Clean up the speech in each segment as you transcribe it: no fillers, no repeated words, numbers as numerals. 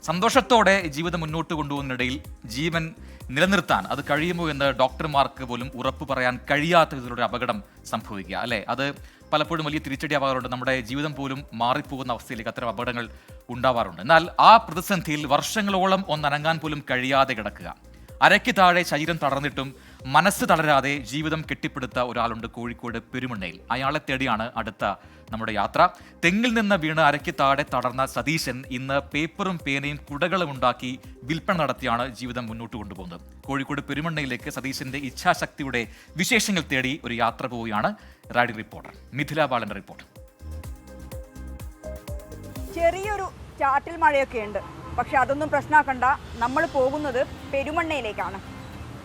സന്തോഷത്തോടെ ജീവിതം മുന്നോട്ട് കൊണ്ടുപോകുന്നതിനിടയിൽ ജീവൻ നിലനിർത്താൻ അത് കഴിയുമോ എന്ന് ഡോക്ടർമാർക്ക് പോലും ഉറപ്പ് പറയാൻ കഴിയാത്ത വിധത്തിലൊരു അപകടം സംഭവിക്കുക, അല്ലേ? അത് പലപ്പോഴും വലിയ തിരിച്ചടിയാവാറുണ്ട്. നമ്മുടെ ജീവിതം പോലും മാറിപ്പോകുന്ന അവസ്ഥയിലേക്ക് അത്തരം അപകടങ്ങൾ ഉണ്ടാവാറുണ്ട്. എന്നാൽ ആ പ്രതിസന്ധിയിൽ വർഷങ്ങളോളം ഒന്നനങ്ങാൻ പോലും കഴിയാതെ കിടക്കുക, അരയ്ക്ക് താഴെ ശരീരം തളർന്നിട്ടും മനസ്സ് തളരാതെ ജീവിതം കെട്ടിപ്പടുത്ത ഒരാളുണ്ട് കോഴിക്കോട് പെരുമണ്ണയിൽ. അയാളെ തേടിയാണ് അടുത്ത നമ്മുടെ യാത്ര. തെങ്ങിൽ നിന്ന് വീണ് അരയ്ക്ക് താഴെ തളർന്ന സതീശൻ ഇന്ന് പേപ്പറും പേനയും കുടകളും ഉണ്ടാക്കി വിൽപ്പന നടത്തിയാണ് ജീവിതം മുന്നോട്ട് കൊണ്ടുപോകുന്നത്. കോഴിക്കോട് പെരുമണ്ണയിലേക്ക് സതീശന്റെ ഇച്ഛാശക്തിയുടെ വിശേഷങ്ങൾ തേടി ഒരു യാത്ര പോവുകയാണ് റൈഡിംഗ് റിപ്പോർട്ടർ മിഥില ബാലന്റെ റിപ്പോർട്ട്. ചെറിയൊരു ചാറ്റൽ മഴയൊക്കെ ഉണ്ട്, പക്ഷെ അതൊന്നും പ്രശ്നമാക്കണ്ട. നമ്മൾ പോകുന്നത് പെരുമണ്ണയിലേക്കാണ്.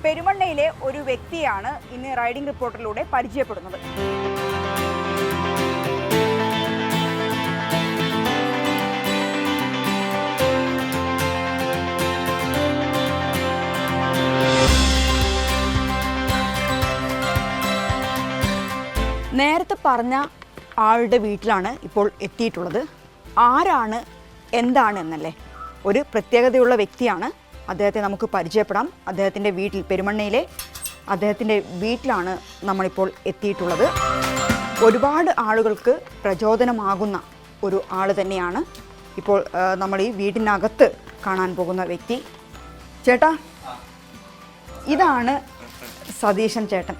പെരുമണ്ണയിലെ ഒരു വ്യക്തിയാണ് ഇന്ന് റൈഡിംഗ് റിപ്പോർട്ടറിലൂടെ പരിചയപ്പെടുന്നത്. നേരത്തെ പറഞ്ഞ ആളുടെ വീട്ടിലാണ് ഇപ്പോൾ എത്തിയിട്ടുള്ളത്. ആരാണ് എന്താണ് എന്നല്ലേ, ഒരു പ്രത്യേകതയുള്ള വ്യക്തിയാണ്. അദ്ദേഹത്തെ നമുക്ക് പരിചയപ്പെടാം. അദ്ദേഹത്തിൻ്റെ വീട്ടിൽ, പെരുമണ്ണയിലെ അദ്ദേഹത്തിൻ്റെ വീട്ടിലാണ് നമ്മളിപ്പോൾ എത്തിയിട്ടുള്ളത്. ഒരുപാട് ആളുകൾക്ക് പ്രചോദനമാകുന്ന ഒരു ആൾ തന്നെയാണ് ഇപ്പോൾ നമ്മൾ ഈ വീടിനകത്ത് കാണാൻ പോകുന്ന വ്യക്തി. ചേട്ടാ, ഇതാണ് സതീശൻ ചേട്ടൻ.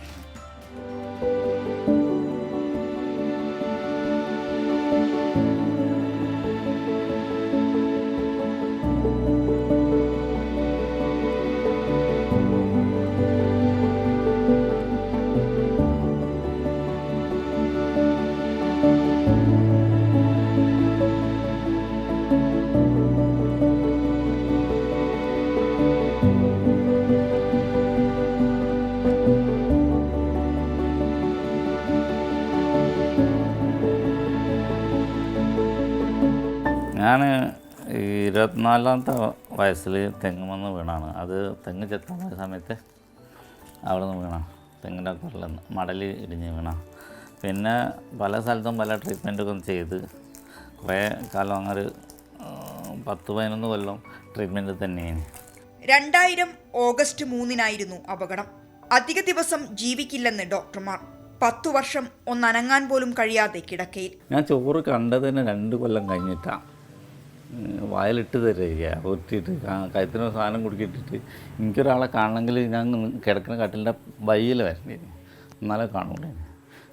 ഞാൻ 24ാമത്തെ വയസ്സിൽ തെങ്ങുമെന്ന് വീണാണ്. അത് തെങ്ങ് ചെത്താൻ പോയ സമയത്ത് അവിടെ നിന്ന് വീണ, തെങ്ങിൻ്റെ കുറൽ മടൽ ഇടിഞ്ഞ് വീണ. പിന്നെ പല സ്ഥലത്തും പല ട്രീറ്റ്മെൻറ്റൊക്കെ ചെയ്ത് കുറേ കാലം, അങ്ങനെ 10-11 കൊല്ലം ട്രീറ്റ്മെൻറ്റ് തന്നെയാണ്. 2000 ഓഗസ്റ്റ് 3-നായിരുന്നു അപകടം. അധിക ദിവസം ജീവിക്കില്ലെന്ന് ഡോക്ടർമാർ. 10 വർഷം ഒന്നനങ്ങാൻ പോലും കഴിയാതെ കിടക്കയിൽ. ഞാൻ ചോറ് കണ്ടത് തന്നെ 2 കൊല്ലം കഴിഞ്ഞിട്ടാണ്. വായിലിട്ട് തരിക ഒറ്റിയിട്ട് കഴുത്തിന് സാധനം കുടുക്കിയിട്ടിട്ട്. എനിക്കൊരാളെ കാണണമെങ്കിൽ ഞാൻ കിടക്കുന്ന കട്ടിലിൻ്റെ വയ്യിൽ വരണ്ടേ, എന്നാലേ കാണൂലേ.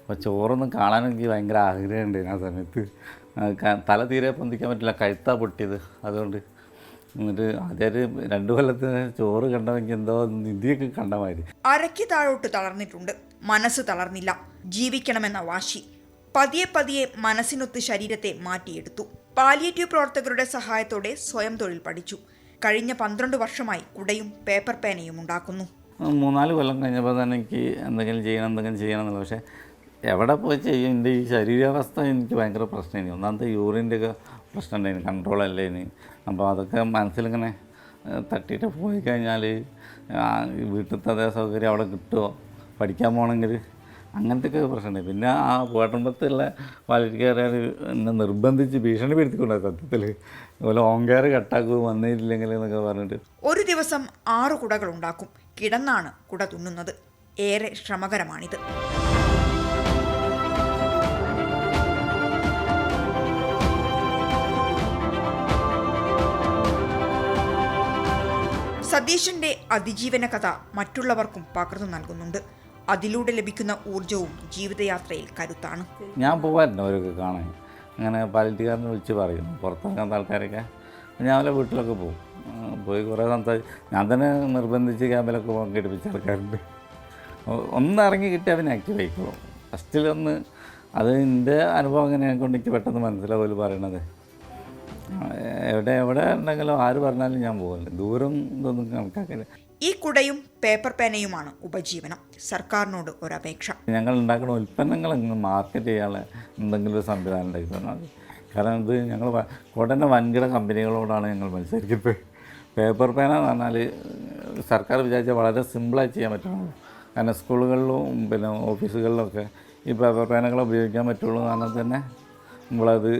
അപ്പോൾ ചോറൊന്നും കാണാൻ എനിക്ക് ഭയങ്കര ആഗ്രഹമുണ്ട്. ആ സമയത്ത് തല തീരെ പൊന്തിക്കാൻ പറ്റില്ല, കഴുത്താണ് പൊട്ടിയത്. അതുകൊണ്ട് എന്നിട്ട് ആദ്യമായിട്ട് 2 കൊല്ലത്തിന് ചോറ് കണ്ടെങ്കിൽ എന്തോ നിധിയൊക്കെ കണ്ട മാതിരി. അരയ്ക്ക് താഴോട്ട് തളർന്നിട്ടുണ്ട്, മനസ്സ് തളർന്നില്ല. ജീവിക്കണമെന്ന വാശി പതിയെ പതിയെ മനസ്സിനൊത്ത് ശരീരത്തെ മാറ്റിയെടുത്തു. പാലിയേറ്റീവ് പ്രവർത്തകരുടെ സഹായത്തോടെ സ്വയം തൊഴിൽ പഠിച്ചു. കഴിഞ്ഞ 12 വർഷമായി കുടയും പേപ്പർ പേനയും ഉണ്ടാക്കുന്നു. 3-4 കൊല്ലം കഴിഞ്ഞപ്പോൾ തന്നെ എനിക്ക് എന്തെങ്കിലും ചെയ്യണം എന്നുള്ളത്. പക്ഷേ എവിടെ പോയി ചെയ്യും? എൻ്റെ ഈ ശരീരാവസ്ഥ എനിക്ക് ഭയങ്കര പ്രശ്നമായിരുന്നു. ഒന്നാമത്തെ യൂറിൻ്റെ ഒക്കെ പ്രശ്നം ഉണ്ടായിരുന്നു, കൺട്രോളല്ലേ ഇനി. അപ്പോൾ അതൊക്കെ മനസ്സിലിങ്ങനെ തട്ടിയിട്ട് പോയി കഴിഞ്ഞാൽ വീട്ടിലത്തെ അതേ സൗകര്യം അവിടെ കിട്ടുമോ, പഠിക്കാൻ പോകണമെങ്കിൽ, അങ്ങനത്തെയൊക്കെ പ്രശ്നമുണ്ട്. പിന്നെ ആ പോട്ടുമ്പത്തുള്ള പാലിറ്റിക്കാർ എന്നെ നിർബന്ധിച്ച് ഭീഷണിപ്പെടുത്തിക്കൊണ്ടാണ് സത്യത്തിൽ. അതുപോലെ ഓങ്കാർ കട്ടാക്കും വന്നിട്ടില്ലെങ്കിൽ എന്നൊക്കെ പറഞ്ഞിട്ട്. ഒരു ദിവസം 6 കുടകൾ ഉണ്ടാക്കും. കിടന്നാണ് കുട തുന്നുന്നത്. ഏറെ ശ്രമകരമാണിത്. സതീശന്റെ അതിജീവന കഥ മറ്റുള്ളവർക്കും പകർന്നു നൽകുന്നുണ്ട്. അതിലൂടെ ലഭിക്കുന്ന ഊർജവും ജീവിതയാത്രയിൽ കരുത്താണ്. ഞാൻ പോകാറുണ്ട് അവരൊക്കെ കാണാൻ. അങ്ങനെ പാലിറ്റിക്കാരനെ വിളിച്ച് പറയും, പുറത്തിറങ്ങാത്ത ആൾക്കാരൊക്കെ. ഞാൻ അവരെ വീട്ടിലൊക്കെ പോകും. പോയി കുറേ ഞാൻ തന്നെ നിർബന്ധിച്ച് ക്യാമ്പിലൊക്കെ പങ്കെടുപ്പിച്ച ആൾക്കാരുണ്ട്. ഒന്ന് ഇറങ്ങി കിട്ടിയാൽ പിന്നെ ആക്റ്റീവ് ആയിക്കോളും. ഫസ്റ്റിലൊന്ന് അത് എൻ്റെ അനുഭവം എങ്ങനെയാണ് കൊണ്ട് എനിക്ക് പെട്ടെന്ന് മനസ്സിലാവുമല്ലോ പറയണത്. എവിടെ ഉണ്ടെങ്കിലും ആര് പറഞ്ഞാലും ഞാൻ പോകില്ല. ദൂരം ഇതൊന്നും കണക്കാക്കില്ല. ഈ കുടയും പേപ്പർ പേനയുമാണ് ഉപജീവനം. സർക്കാരിനോട് ഒരപേക്ഷ. ഞങ്ങൾ ഉണ്ടാക്കുന്ന ഉൽപ്പന്നങ്ങൾ മാർക്കറ്റ് ചെയ്യാനുള്ള എന്തെങ്കിലും ഒരു സംവിധാനം ഉണ്ടാക്കി തന്നാൽ മതി. കാരണം ഇത് ഞങ്ങൾ ഉടനെ വൻകിട കമ്പനികളോടാണ് ഞങ്ങൾ മത്സരിക്കുന്നത്. പേപ്പർ പേന എന്ന് പറഞ്ഞാൽ സർക്കാർ വിചാരിച്ചാൽ വളരെ സിമ്പിളായി ചെയ്യാൻ പറ്റുള്ളൂ. കാരണം സ്കൂളുകളിലും പിന്നെ ഓഫീസുകളിലൊക്കെ ഈ പേപ്പർ പേനകൾ ഉപയോഗിക്കാൻ പറ്റുള്ളൂ. കാരണം തന്നെ നമ്മളത്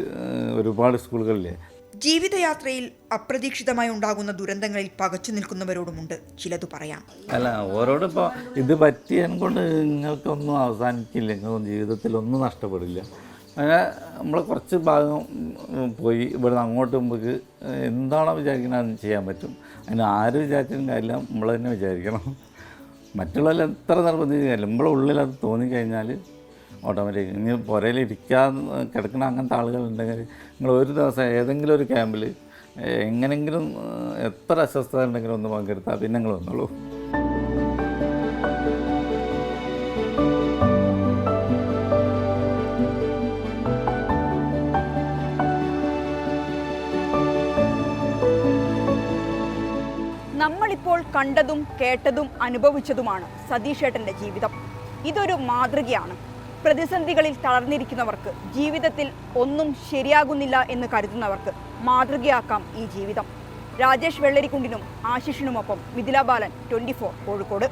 ഒരുപാട് സ്കൂളുകളിലേ ജീവിതയാത്രയിൽ അപ്രതീക്ഷിതമായി ഉണ്ടാകുന്ന ദുരന്തങ്ങളിൽ പകച്ചു നിൽക്കുന്നവരോടുമുണ്ട് ചിലതു പറയാം. അല്ല, ഓരോടിപ്പോൾ ഇത് പറ്റിയതിനെ കൊണ്ട് നിങ്ങൾക്കൊന്നും അവസാനിക്കില്ല, നിങ്ങൾക്കൊന്നും ജീവിതത്തിലൊന്നും നഷ്ടപ്പെടില്ല. അങ്ങനെ നമ്മൾ കുറച്ച് ഭാഗം പോയി ഇവിടുന്ന് അങ്ങോട്ട് നമുക്ക് എന്താണോ വിചാരിക്കുന്നത് അത് ചെയ്യാൻ പറ്റും. അതിന് ആര് വിചാരിച്ചിട്ടും കാര്യമില്ല, നമ്മൾ തന്നെ വിചാരിക്കണം. മറ്റുള്ളവരെല്ലാം എത്ര നിർബന്ധിച്ച കാര്യമില്ല, നമ്മളെ ഉള്ളിൽ അത് തോന്നിക്കഴിഞ്ഞാൽ ഓട്ടോമാറ്റിക്. ഇനി പുരയിലിരിക്കാൻ കിടക്കുന്ന അങ്ങനത്തെ ആളുകളുണ്ടെങ്കിൽ നിങ്ങൾ ഒരു ദിവസം ഏതെങ്കിലും ഒരു ക്യാമ്പിൽ എങ്ങനെയെങ്കിലും എത്ര അസ്വസ്ഥത ഉണ്ടെങ്കിലും ഒന്ന് പങ്കെടുത്താൽ പിന്നെ നിങ്ങൾ വന്നോളൂ. നമ്മളിപ്പോൾ കണ്ടതും കേട്ടതും അനുഭവിച്ചതുമാണ് സതീഷേട്ടൻ്റെ ജീവിതം. ഇതൊരു മാതൃകയാണ്. പ്രതിസന്ധികളിൽ തളർന്നിരിക്കുന്നവർക്ക്, ജീവിതത്തിൽ ഒന്നും ശരിയാകുന്നില്ല എന്ന് കരുതുന്നവർക്ക് മാതൃകയാക്കാം ഈ ജീവിതം. രാജേഷ് വെള്ളരിക്കുണ്ടിനും ആശിഷിനുമൊപ്പം മിഥില ബാലൻ, 24 കോഴിക്കോട്.